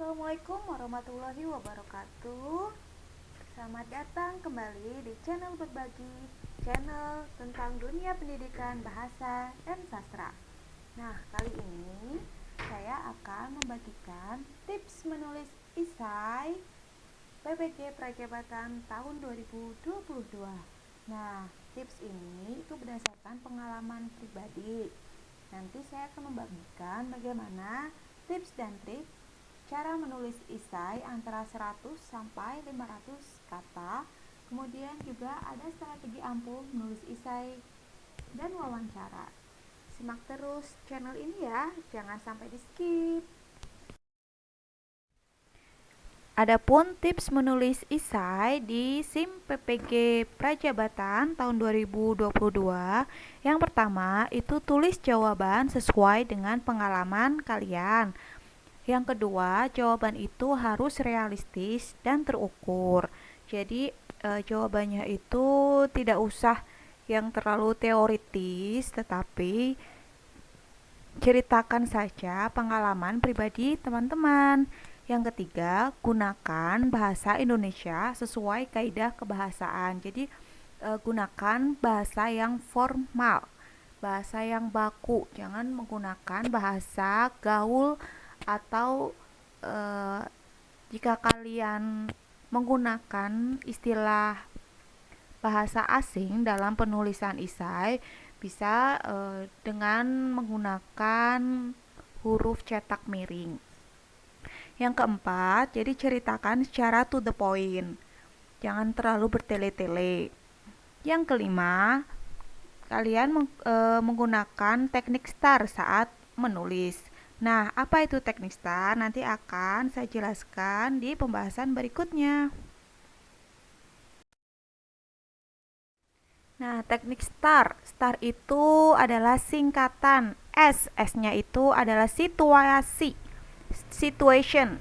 Assalamualaikum warahmatullahi wabarakatuh. Selamat datang kembali di channel Berbagi, channel tentang dunia pendidikan bahasa dan sastra. Nah, kali ini saya akan membagikan tips menulis esai PPG Prajabatan tahun 2022. Nah, tips ini itu berdasarkan pengalaman pribadi. Nanti saya akan membagikan bagaimana tips dan trik cara menulis esai antara 100 sampai 500 kata. Kemudian juga ada strategi ampuh menulis esai dan wawancara. Simak terus channel ini ya, jangan sampai di skip. Adapun tips menulis esai di SIM PPG Prajabatan tahun 2022, yang pertama itu tulis jawaban sesuai dengan pengalaman kalian. Yang kedua, jawaban itu harus realistis dan terukur. Jadi jawabannya itu tidak usah yang terlalu teoritis, tetapi ceritakan saja pengalaman pribadi teman-teman. Yang ketiga, gunakan bahasa Indonesia sesuai kaidah kebahasaan. Jadi gunakan bahasa yang formal, bahasa yang baku. Jangan menggunakan bahasa gaul atau jika kalian menggunakan istilah bahasa asing dalam penulisan esai, bisa dengan menggunakan huruf cetak miring. Yang keempat, jadi ceritakan secara to the point. Jangan terlalu bertele-tele. Yang kelima, kalian menggunakan teknik STAR saat menulis. Nah, apa itu teknik STAR? Nanti akan saya jelaskan di pembahasan berikutnya. Nah, teknik STAR. STAR itu adalah singkatan S. S-nya itu adalah situasi, situation.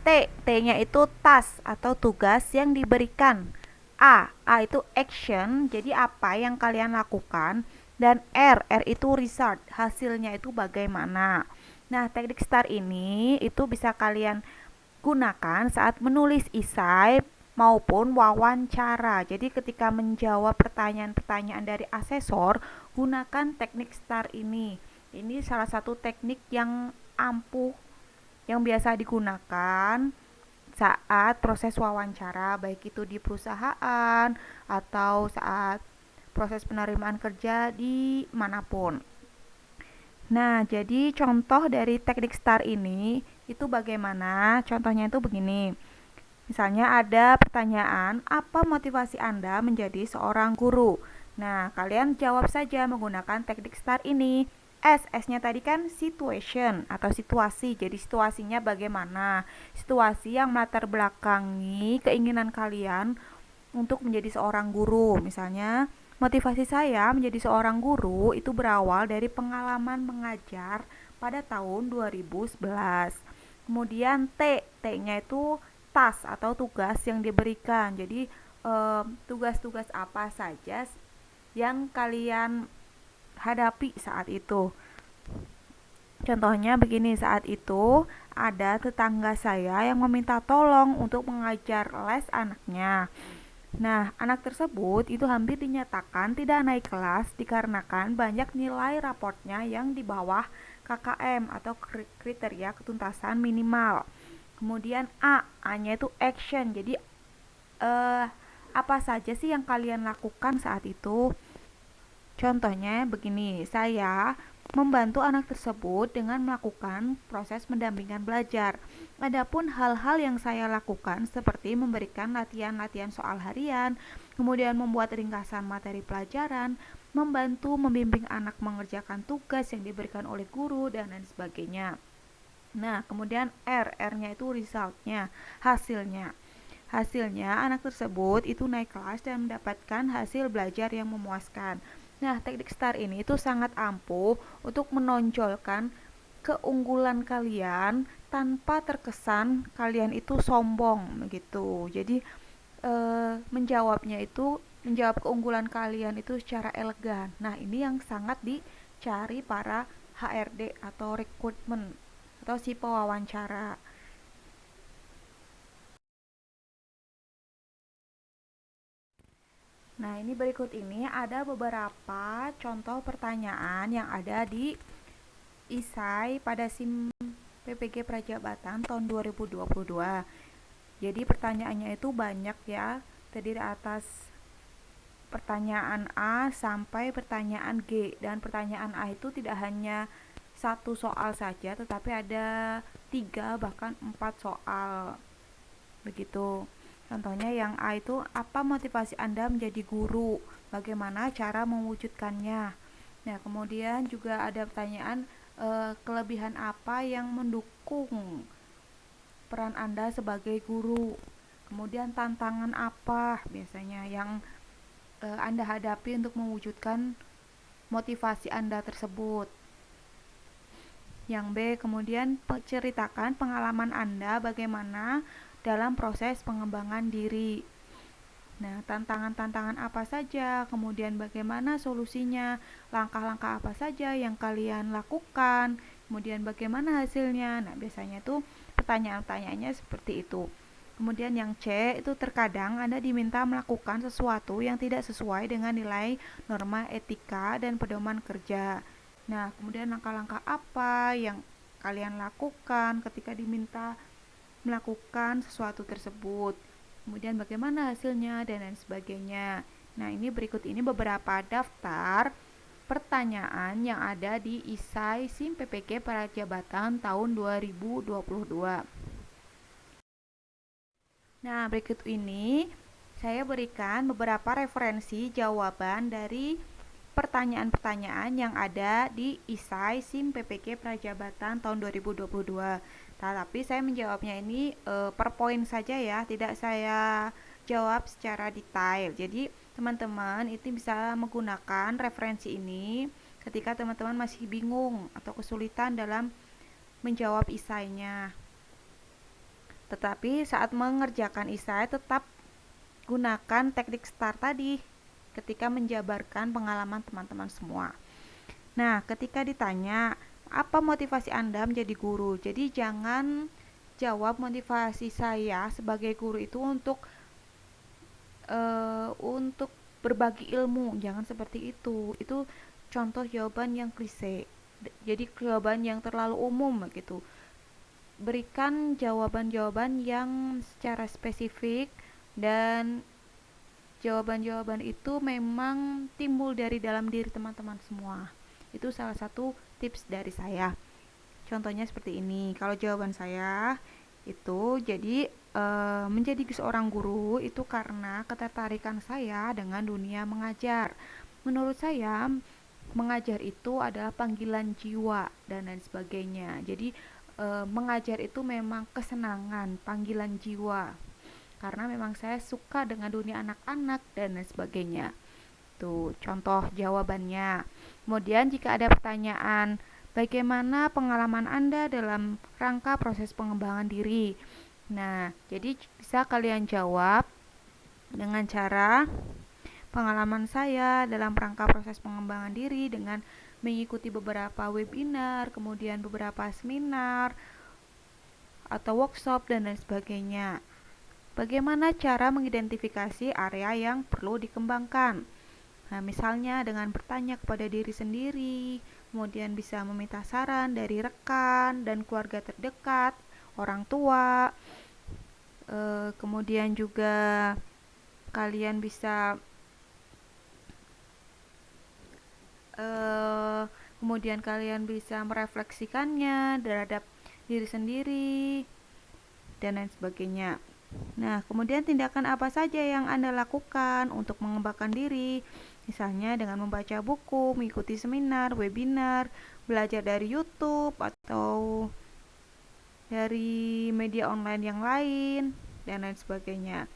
T. T-nya itu task atau tugas yang diberikan. A. A itu action, jadi apa yang kalian lakukan. Dan R. R itu result, hasilnya itu bagaimana. Nah, teknik STAR ini itu bisa kalian gunakan saat menulis esai maupun wawancara. Jadi ketika menjawab pertanyaan-pertanyaan dari asesor, gunakan teknik STAR ini. Ini salah satu teknik yang ampuh yang biasa digunakan saat proses wawancara, baik itu di perusahaan atau saat proses penerimaan kerja di manapun. Nah, jadi contoh dari teknik STAR ini itu bagaimana? Contohnya itu begini. Misalnya ada pertanyaan, apa motivasi Anda menjadi seorang guru? Nah, kalian jawab saja menggunakan teknik STAR ini. S-nya tadi kan situation atau situasi. Jadi situasinya bagaimana? Situasi yang melatar belakangi keinginan kalian untuk menjadi seorang guru. Misalnya, motivasi saya menjadi seorang guru itu berawal dari pengalaman mengajar pada tahun 2011. Kemudian T-nya itu task atau tugas yang diberikan. Jadi tugas-tugas apa saja yang kalian hadapi saat itu. Contohnya begini, saat itu ada tetangga saya yang meminta tolong untuk mengajar les anaknya. Nah, anak tersebut itu hampir dinyatakan tidak naik kelas dikarenakan banyak nilai raportnya yang di bawah KKM atau kriteria ketuntasan minimal. Kemudian A-nya itu action. Jadi apa saja sih yang kalian lakukan saat itu? Contohnya begini, saya membantu anak tersebut dengan melakukan proses pendampingan belajar. Adapun hal-hal yang saya lakukan seperti memberikan latihan-latihan soal harian, kemudian membuat ringkasan materi pelajaran, membantu membimbing anak mengerjakan tugas yang diberikan oleh guru, dan lain sebagainya. Nah, kemudian R-nya itu resultnya, hasilnya. Hasilnya, anak tersebut itu naik kelas dan mendapatkan hasil belajar yang memuaskan. Nah, teknik STAR ini itu sangat ampuh untuk menonjolkan keunggulan kalian tanpa terkesan kalian itu sombong begitu. Jadi menjawab keunggulan kalian itu secara elegan. Nah, ini yang sangat dicari para HRD atau recruitment atau si pewawancara. Nah, ini berikut ini ada beberapa contoh pertanyaan yang ada di ISAI pada SIM PPG Prajabatan tahun 2022. Jadi pertanyaannya itu banyak ya, terdiri atas pertanyaan A sampai pertanyaan G, dan pertanyaan A itu tidak hanya satu soal saja, tetapi ada 3 bahkan 4 soal begitu. Contohnya yang A itu, apa motivasi Anda menjadi guru? Bagaimana cara mewujudkannya? Nah, kemudian juga ada pertanyaan kelebihan apa yang mendukung peran Anda sebagai guru? Kemudian tantangan apa biasanya yang Anda hadapi untuk mewujudkan motivasi Anda tersebut? Yang B, kemudian ceritakan pengalaman Anda bagaimana dalam proses pengembangan diri. Nah, tantangan-tantangan apa saja, kemudian bagaimana solusinya, langkah-langkah apa saja yang kalian lakukan, kemudian bagaimana hasilnya. Nah, biasanya tuh pertanyaan-pertanyaannya seperti itu. Kemudian yang C, itu terkadang Anda diminta melakukan sesuatu yang tidak sesuai dengan nilai norma etika dan pedoman kerja. Nah, kemudian langkah-langkah apa yang kalian lakukan ketika diminta melakukan sesuatu tersebut. Kemudian bagaimana hasilnya dan lain sebagainya. Nah, ini berikut ini beberapa daftar pertanyaan yang ada di ISAI SIM PPG Prajabatan tahun 2022. Nah, berikut ini saya berikan beberapa referensi jawaban dari pertanyaan-pertanyaan yang ada di ISAI SIM PPG Prajabatan tahun 2022. Tapi saya menjawabnya ini per poin saja ya, tidak saya jawab secara detail. Jadi teman-teman itu bisa menggunakan referensi ini ketika teman-teman masih bingung atau kesulitan dalam menjawab ISAI-nya. Tetapi saat mengerjakan ISAI tetap gunakan teknik STAR tadi ketika menjabarkan pengalaman teman-teman semua. Nah, ketika ditanya apa motivasi Anda menjadi guru, jadi jangan jawab motivasi saya sebagai guru itu untuk berbagi ilmu, jangan seperti itu. Itu contoh jawaban yang klise. Jadi jawaban yang terlalu umum gitu. Berikan jawaban-jawaban yang secara spesifik, dan jawaban-jawaban itu memang timbul dari dalam diri teman-teman semua. Itu salah satu tips dari saya. Contohnya seperti ini. Kalau jawaban saya itu jadi menjadi seorang guru itu karena ketertarikan saya dengan dunia mengajar. Menurut saya mengajar itu adalah panggilan jiwa dan lain sebagainya. Jadi mengajar itu memang kesenangan, panggilan jiwa. Karena memang saya suka dengan dunia anak-anak dan lain sebagainya. Tuh, contoh jawabannya. Kemudian jika ada pertanyaan, bagaimana pengalaman Anda dalam rangka proses pengembangan diri? Nah, jadi bisa kalian jawab dengan cara pengalaman saya dalam rangka proses pengembangan diri dengan mengikuti beberapa webinar, kemudian beberapa seminar atau workshop dan lain sebagainya. Bagaimana cara mengidentifikasi area yang perlu dikembangkan? Nah, misalnya dengan bertanya kepada diri sendiri, kemudian bisa meminta saran dari rekan dan keluarga terdekat, orang tua, kemudian juga kalian bisa merefleksikannya terhadap diri sendiri dan lain sebagainya. Nah, kemudian tindakan apa saja yang Anda lakukan untuk mengembangkan diri? Misalnya dengan membaca buku, mengikuti seminar, webinar, belajar dari YouTube atau dari media online yang lain dan lain sebagainya.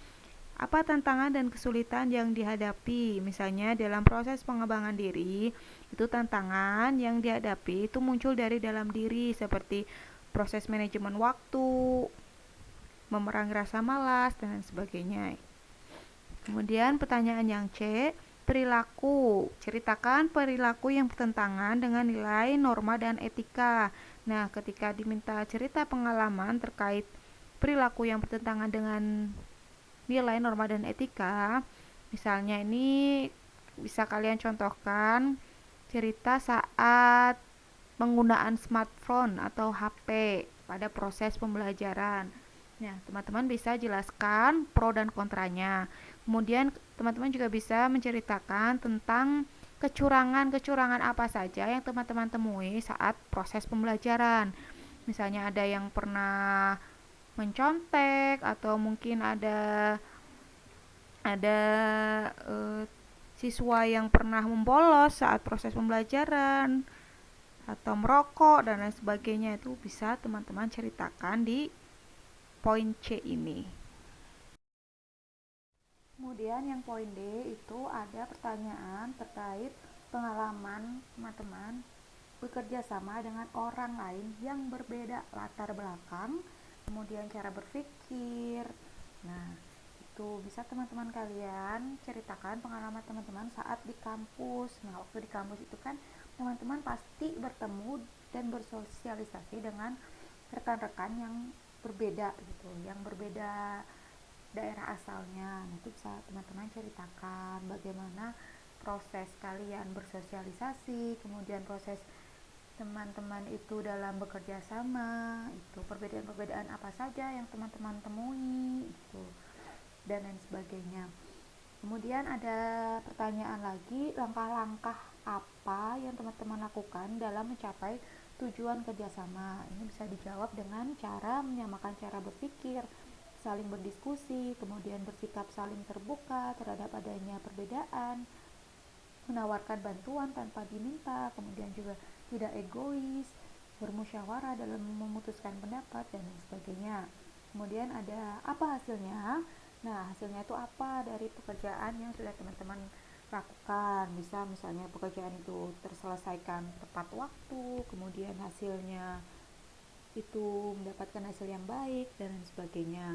Apa tantangan dan kesulitan yang dihadapi? Misalnya dalam proses pengembangan diri, itu tantangan yang dihadapi itu muncul dari dalam diri seperti proses manajemen waktu, memerangi rasa malas dan lain sebagainya. Kemudian pertanyaan yang C, perilaku. Ceritakan perilaku yang bertentangan dengan nilai, norma, dan etika. Nah, ketika diminta cerita pengalaman terkait perilaku yang bertentangan dengan nilai, norma, dan etika, Misalnya ini bisa kalian contohkan cerita saat penggunaan smartphone atau HP pada proses pembelajaran. Nah, teman-teman bisa jelaskan pro dan kontranya. Kemudian teman-teman juga bisa menceritakan tentang kecurangan-kecurangan apa saja yang teman-teman temui saat proses pembelajaran. Misalnya ada yang pernah mencontek atau mungkin ada siswa yang pernah membolos saat proses pembelajaran atau merokok dan lain sebagainya. Itu bisa teman-teman ceritakan di poin C ini. Kemudian yang poin D itu ada pertanyaan terkait pengalaman teman-teman bekerja sama dengan orang lain yang berbeda latar belakang, kemudian cara berpikir. Nah, itu bisa teman-teman kalian ceritakan pengalaman teman-teman saat di kampus. Nah, waktu di kampus itu kan teman-teman pasti bertemu dan bersosialisasi dengan rekan-rekan yang berbeda gitu, yang berbeda daerah asalnya. Nah, itu bisa teman-teman ceritakan bagaimana proses kalian bersosialisasi, kemudian proses teman-teman itu dalam bekerja sama, itu perbedaan-perbedaan apa saja yang teman-teman temui itu, dan lain sebagainya. Kemudian ada pertanyaan lagi, langkah-langkah apa yang teman-teman lakukan dalam mencapai tujuan kerjasama. Ini bisa dijawab dengan cara menyamakan cara berpikir, saling berdiskusi, kemudian bersikap saling terbuka terhadap adanya perbedaan, menawarkan bantuan tanpa diminta, kemudian juga tidak egois, bermusyawarah dalam memutuskan pendapat, dan lain sebagainya. Kemudian ada apa hasilnya? Nah, hasilnya itu apa dari pekerjaan yang sudah teman-teman lakukan. Bisa misalnya pekerjaan itu terselesaikan tepat waktu, kemudian hasilnya itu mendapatkan hasil yang baik, dan lain sebagainya.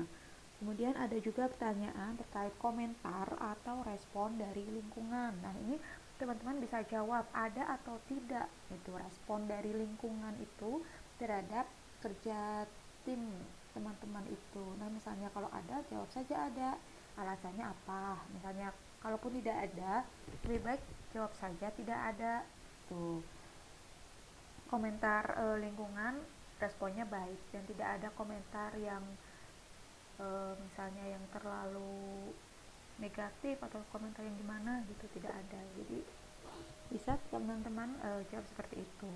Kemudian ada juga pertanyaan terkait komentar atau respon dari lingkungan. Nah, ini teman-teman bisa jawab ada atau tidak itu respon dari lingkungan itu terhadap kerja tim teman-teman itu. Nah, misalnya kalau ada, jawab saja ada. Alasannya apa? Misalnya kalaupun tidak ada, lebih baik jawab saja tidak ada. Tuh. Komentar lingkungan responnya baik dan tidak ada komentar yang misalnya yang terlalu negatif atau komentar yang gimana gitu, tidak ada. Jadi bisa teman-teman jawab seperti itu.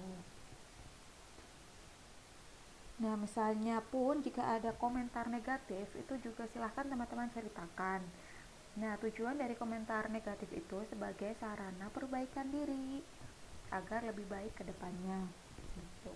Nah, misalnya pun jika ada komentar negatif itu juga silahkan teman-teman ceritakan. Nah, tujuan dari komentar negatif itu sebagai sarana perbaikan diri agar lebih baik ke depannya gitu.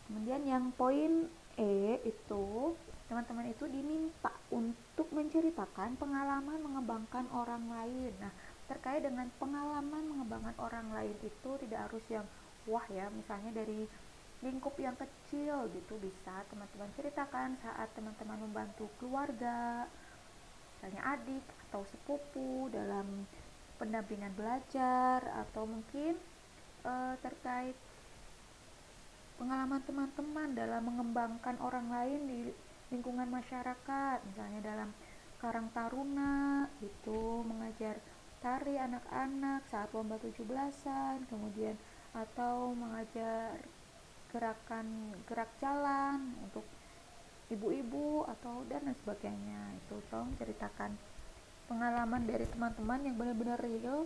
Kemudian yang poin E itu teman-teman itu diminta untuk menceritakan pengalaman mengembangkan orang lain. Nah, terkait dengan pengalaman mengembangkan orang lain itu tidak harus yang wah ya, misalnya dari lingkup yang kecil gitu, bisa teman-teman ceritakan saat teman-teman membantu keluarga, misalnya adik atau sepupu dalam pendampingan belajar, atau mungkin terkait pengalaman teman-teman dalam mengembangkan orang lain di lingkungan masyarakat, misalnya dalam Karang Taruna itu mengajar tari anak-anak saat lomba 17-an, kemudian atau mengajar gerakan gerak jalan untuk ibu-ibu atau dan lain sebagainya. Itu tolong ceritakan pengalaman dari teman-teman yang benar-benar real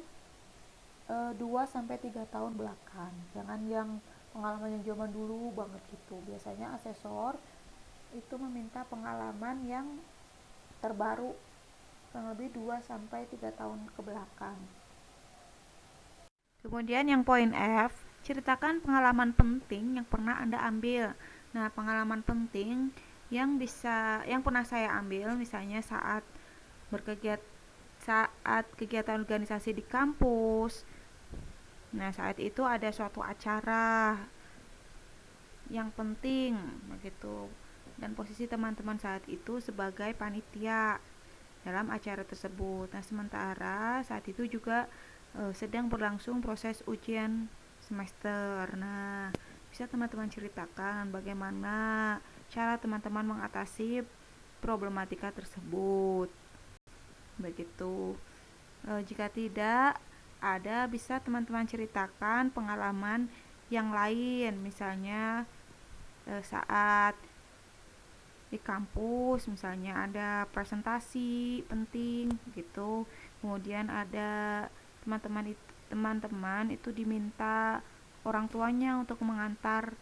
2 sampai 3 tahun belakang. Jangan yang pengalaman yang zaman dulu banget gitu. Biasanya asesor itu meminta pengalaman yang terbaru, kurang lebih 2 sampai 3 tahun ke belakang. Kemudian yang poin F, ceritakan pengalaman penting yang pernah Anda ambil. Nah, pengalaman penting yang pernah saya ambil misalnya saat kegiatan organisasi di kampus. Nah, saat itu ada suatu acara yang penting begitu. Dan posisi teman-teman saat itu sebagai panitia dalam acara tersebut. Nah, sementara saat itu juga sedang berlangsung proses ujian semester. Nah, bisa teman-teman ceritakan bagaimana cara teman-teman mengatasi problematika tersebut. Begitu. Jika tidak ada, bisa teman-teman ceritakan pengalaman yang lain, misalnya saat di kampus misalnya ada presentasi penting gitu, kemudian ada teman-teman itu diminta orang tuanya untuk mengantar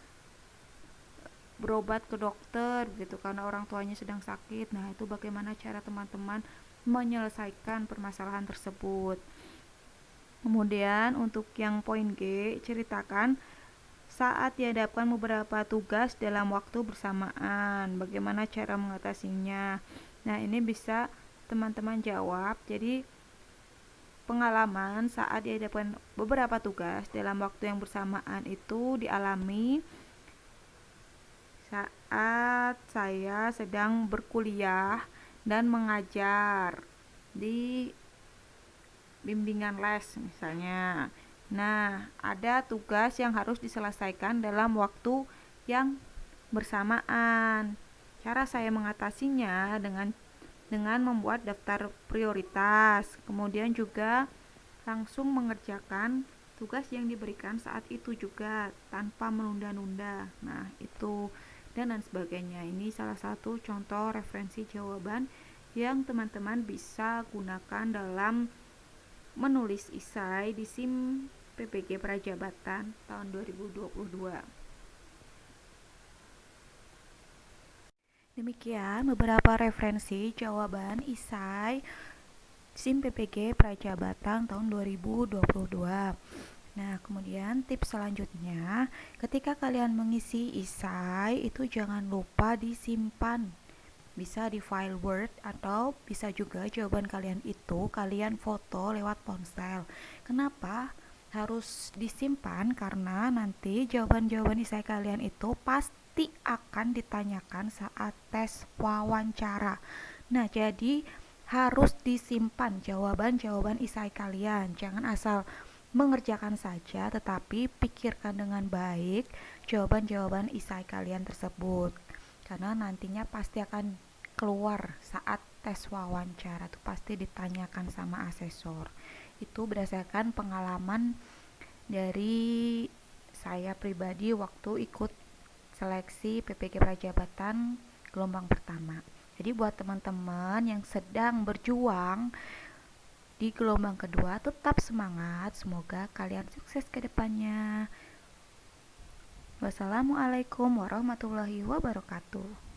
berobat ke dokter gitu karena orang tuanya sedang sakit. Nah, itu bagaimana cara teman-teman menyelesaikan permasalahan tersebut. Kemudian untuk yang poin G, ceritakan saat dihadapkan beberapa tugas dalam waktu bersamaan, bagaimana cara mengatasinya. Nah, ini bisa teman-teman jawab. Jadi, pengalaman saat dihadapkan beberapa tugas dalam waktu yang bersamaan itu dialami saat saya sedang berkuliah dan mengajar di bimbingan les misalnya. Nah, ada tugas yang harus diselesaikan dalam waktu yang bersamaan. Cara saya mengatasinya dengan membuat daftar prioritas, kemudian juga langsung mengerjakan tugas yang diberikan saat itu juga tanpa menunda-nunda. Nah, itu dan lain sebagainya. Ini salah satu contoh referensi jawaban yang teman-teman bisa gunakan dalam menulis esai di SIM PPG Prajabatan tahun 2022. Demikian beberapa referensi jawaban esai SIM PPG Prajabatan tahun 2022. Nah, kemudian tips selanjutnya, ketika kalian mengisi esai itu jangan lupa disimpan. Bisa di file Word atau bisa juga jawaban kalian itu kalian foto lewat ponsel. Kenapa harus disimpan? Karena nanti jawaban-jawaban esai kalian itu pasti akan ditanyakan saat tes wawancara. Nah, jadi harus disimpan jawaban-jawaban esai kalian. Jangan asal mengerjakan saja, tetapi pikirkan dengan baik jawaban-jawaban esai kalian tersebut. Karena nantinya pasti akan keluar saat tes wawancara, itu pasti ditanyakan sama asesor. Itu berdasarkan pengalaman dari saya pribadi waktu ikut seleksi PPG Prajabatan gelombang pertama. Jadi buat teman-teman yang sedang berjuang di gelombang kedua, tetap semangat. Semoga kalian sukses ke depannya. Wassalamualaikum warahmatullahi wabarakatuh.